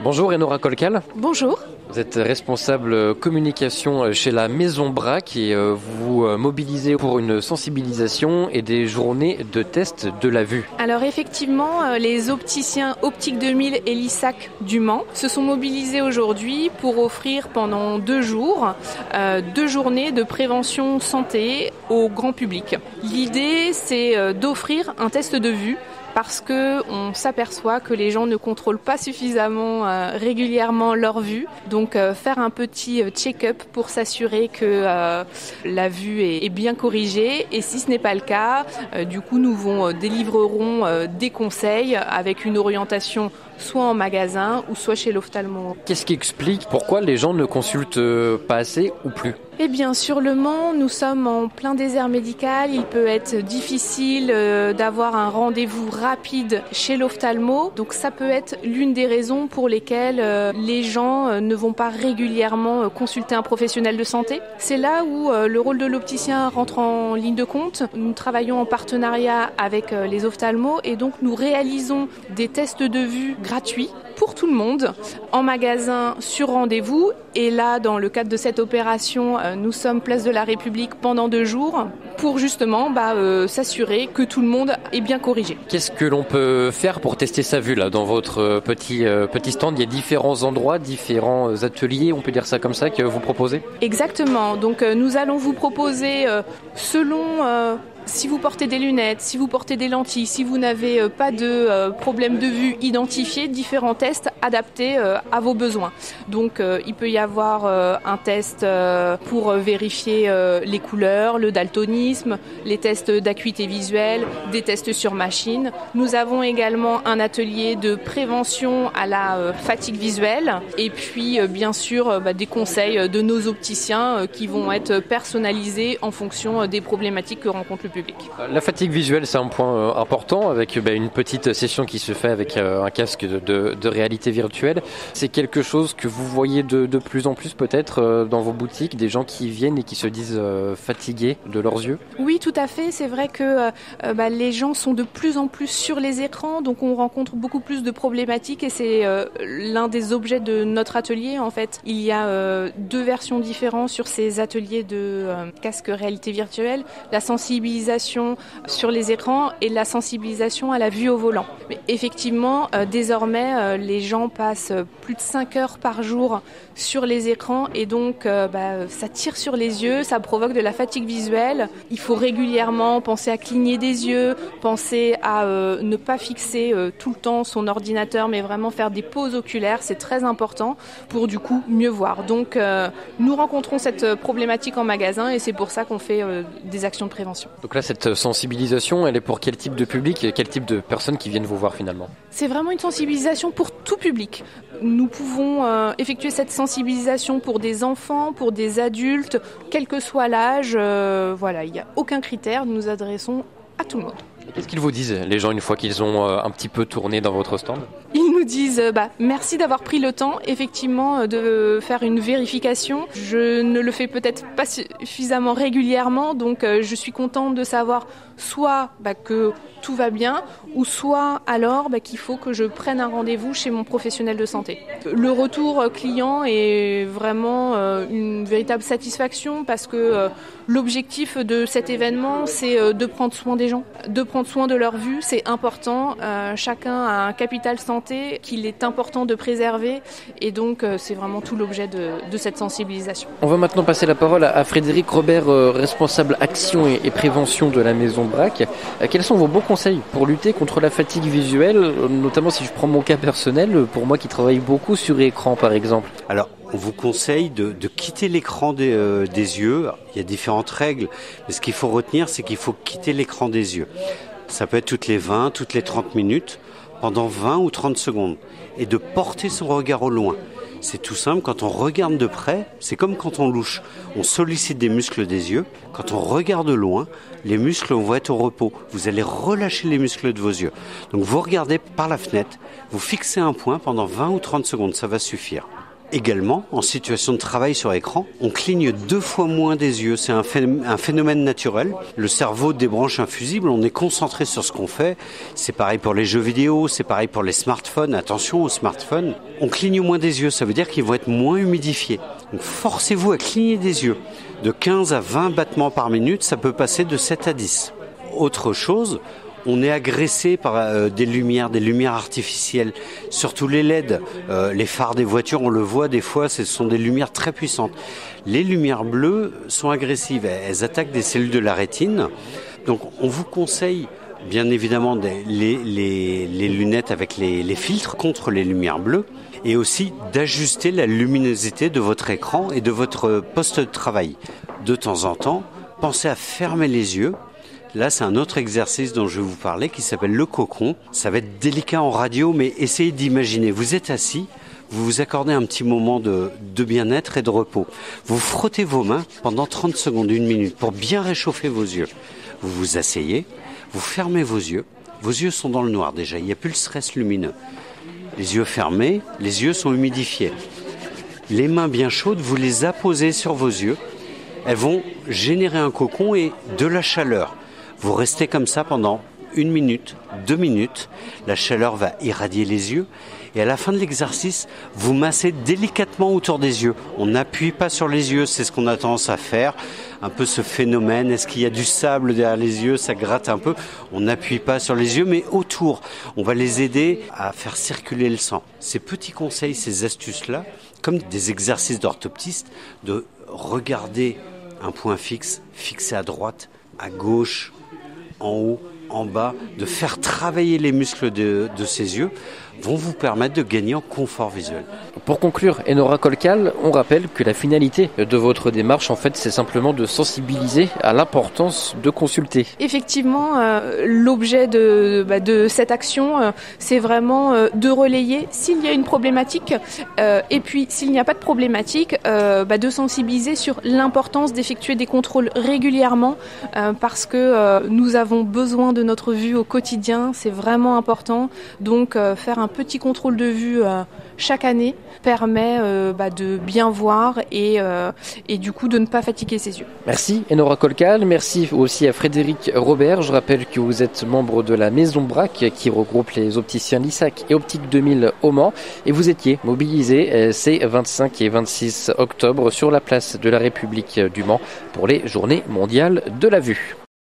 Bonjour Enora Colcal. Bonjour. Vous êtes responsable communication chez la Maison Braque et vous mobilisez pour une sensibilisation et des journées de test de la vue. Alors effectivement, les opticiens Optique 2000 et l'ISAC du Mans se sont mobilisés aujourd'hui pour offrir pendant 2 jours 2 journées de prévention santé au grand public. L'idée, c'est d'offrir un test de vue parce que on s'aperçoit que les gens ne contrôlent pas suffisamment régulièrement leur vue. Donc faire un petit check-up pour s'assurer que la vue est bien corrigée. Et si ce n'est pas le cas, du coup nous délivrerons des conseils avec une orientation soit en magasin ou soit chez l'ophtalmo. Qu'est-ce qui explique pourquoi les gens ne consultent pas assez ou plus ? Eh bien, sur le Mans, nous sommes en plein désert médical. Il peut être difficile d'avoir un rendez-vous rapide chez l'ophtalmo. Donc ça peut être l'une des raisons pour lesquelles les gens ne vont pas régulièrement consulter un professionnel de santé. C'est là où le rôle de l'opticien rentre en ligne de compte. Nous travaillons en partenariat avec les ophtalmos et donc nous réalisons des tests de vue gratuits pour tout le monde, en magasin, sur rendez-vous. Et là, dans le cadre de cette opération, nous sommes place de la République pendant 2 jours pour justement s'assurer que tout le monde est bien corrigé. Qu'est-ce que l'on peut faire pour tester sa vue là dans votre petit stand? Il y a différents endroits, différents ateliers, on peut dire ça comme ça, que vous proposez? Exactement. Donc nous allons vous proposer selon... si vous portez des lunettes, si vous portez des lentilles, si vous n'avez pas de problème de vue identifié, différents tests adaptés à vos besoins. Donc il peut y avoir un test pour vérifier les couleurs, le daltonisme, les tests d'acuité visuelle, des tests sur machine. Nous avons également un atelier de prévention à la fatigue visuelle et puis bien sûr des conseils de nos opticiens qui vont être personnalisés en fonction des problématiques que rencontre le public. La fatigue visuelle, c'est un point important avec une petite session qui se fait avec un casque de réalité virtuelle. C'est quelque chose que vous voyez de plus en plus peut-être dans vos boutiques, des gens qui viennent et qui se disent fatigués de leurs yeux? Oui, tout à fait. C'est vrai que les gens sont de plus en plus sur les écrans, donc on rencontre beaucoup plus de problématiques et c'est l'un des objets de notre atelier. En fait, il y a 2 versions différentes sur ces ateliers de casque réalité virtuelle. La sensibilisation sur les écrans et la sensibilisation à la vue au volant. Mais effectivement, désormais, les gens passent plus de 5 heures par jour sur les écrans et donc ça tire sur les yeux, ça provoque de la fatigue visuelle. Il faut régulièrement penser à cligner des yeux, penser à ne pas fixer tout le temps son ordinateur, mais vraiment faire des pauses oculaires, c'est très important pour du coup mieux voir. Donc nous rencontrons cette problématique en magasin et c'est pour ça qu'on fait des actions de prévention. Donc là, cette sensibilisation, elle est pour quel type de public et quel type de personnes qui viennent vous voir finalement? C'est vraiment une sensibilisation pour tout public. Nous pouvons effectuer cette sensibilisation pour des enfants, pour des adultes, quel que soit l'âge. Il n'y a aucun critère, nous nous adressons à tout le monde. Et qu'est-ce qu'ils vous disent, les gens, une fois qu'ils ont un petit peu tourné dans votre stand? Ils nous disent merci d'avoir pris le temps, effectivement, de faire une vérification. Je ne le fais peut-être pas suffisamment régulièrement, donc je suis contente de savoir soit que tout va bien, ou soit alors qu'il faut que je prenne un rendez-vous chez mon professionnel de santé. Le retour client est vraiment une véritable satisfaction parce que l'objectif de cet événement, c'est de prendre soin des gens, de prendre soin de leur vue, c'est important. Chacun a un capital santé qu'il est important de préserver et donc c'est vraiment tout l'objet de cette sensibilisation. On va maintenant passer la parole à Frédéric Robert, responsable action et prévention de la Maison Braque. Quels sont vos bons conseils pour lutter contre la fatigue visuelle, notamment si je prends mon cas personnel, pour moi qui travaille beaucoup sur écran par exemple? Alors, on vous conseille de quitter l'écran des yeux. Il y a différentes règles, mais ce qu'il faut retenir, c'est qu'il faut quitter l'écran des yeux. Ça peut être toutes les 20, toutes les 30 minutes, pendant 20 ou 30 secondes, et de porter son regard au loin. C'est tout simple, quand on regarde de près, c'est comme quand on louche. On sollicite des muscles des yeux. Quand on regarde loin, les muscles vont être au repos. Vous allez relâcher les muscles de vos yeux. Donc vous regardez par la fenêtre, vous fixez un point pendant 20 ou 30 secondes, ça va suffire. Également, en situation de travail sur écran, on cligne 2 fois moins des yeux. C'est un phénomène naturel. Le cerveau débranche un fusible, on est concentré sur ce qu'on fait. C'est pareil pour les jeux vidéo, c'est pareil pour les smartphones. Attention aux smartphones. On cligne moins des yeux, ça veut dire qu'ils vont être moins humidifiés. Donc forcez-vous à cligner des yeux. De 15 à 20 battements par minute, ça peut passer de 7 à 10. Autre chose, on est agressé par des lumières artificielles, surtout les LED, les phares des voitures, on le voit des fois, ce sont des lumières très puissantes. Les lumières bleues sont agressives, elles attaquent des cellules de la rétine. Donc on vous conseille bien évidemment les lunettes avec les filtres contre les lumières bleues et aussi d'ajuster la luminosité de votre écran et de votre poste de travail. De temps en temps, pensez à fermer les yeux. Là, c'est un autre exercice dont je vais vous parler qui s'appelle le cocon. Ça va être délicat en radio, mais essayez d'imaginer. Vous êtes assis, vous vous accordez un petit moment de bien-être et de repos. Vous frottez vos mains pendant 30 secondes, 1 minute, pour bien réchauffer vos yeux. Vous vous asseyez, vous fermez vos yeux. Vos yeux sont dans le noir déjà, il n'y a plus le stress lumineux. Les yeux fermés, les yeux sont humidifiés. Les mains bien chaudes, vous les apposez sur vos yeux. Elles vont générer un cocon et de la chaleur. Vous restez comme ça pendant 1 minute, 2 minutes. La chaleur va irradier les yeux. Et à la fin de l'exercice, vous massez délicatement autour des yeux. On n'appuie pas sur les yeux, c'est ce qu'on a tendance à faire. Un peu ce phénomène, est-ce qu'il y a du sable derrière les yeux, ça gratte un peu. On n'appuie pas sur les yeux, mais autour. On va les aider à faire circuler le sang. Ces petits conseils, ces astuces-là, comme des exercices d'orthoptiste, de regarder un point fixe, fixé à droite, à gauche, en haut, en bas, de faire travailler les muscles de ses yeux, vont vous permettre de gagner en confort visuel. Pour conclure, Enora Kolkal, on rappelle que la finalité de votre démarche, en fait, c'est simplement de sensibiliser à l'importance de consulter. Effectivement, l'objet de cette action, c'est vraiment de relayer s'il y a une problématique et puis s'il n'y a pas de problématique, de sensibiliser sur l'importance d'effectuer des contrôles régulièrement parce que nous avons besoin de notre vue au quotidien, c'est vraiment important. Donc faire un petit contrôle de vue chaque année permet de bien voir et du coup de ne pas fatiguer ses yeux. Merci Enora Kolkal, merci aussi à Frédéric Robert. Je rappelle que vous êtes membre de la Maison Braque qui regroupe les opticiens Lissac et Optique 2000 au Mans et vous étiez mobilisés ces 25 et 26 octobre sur la place de la République du Mans pour les Journées mondiales de la vue.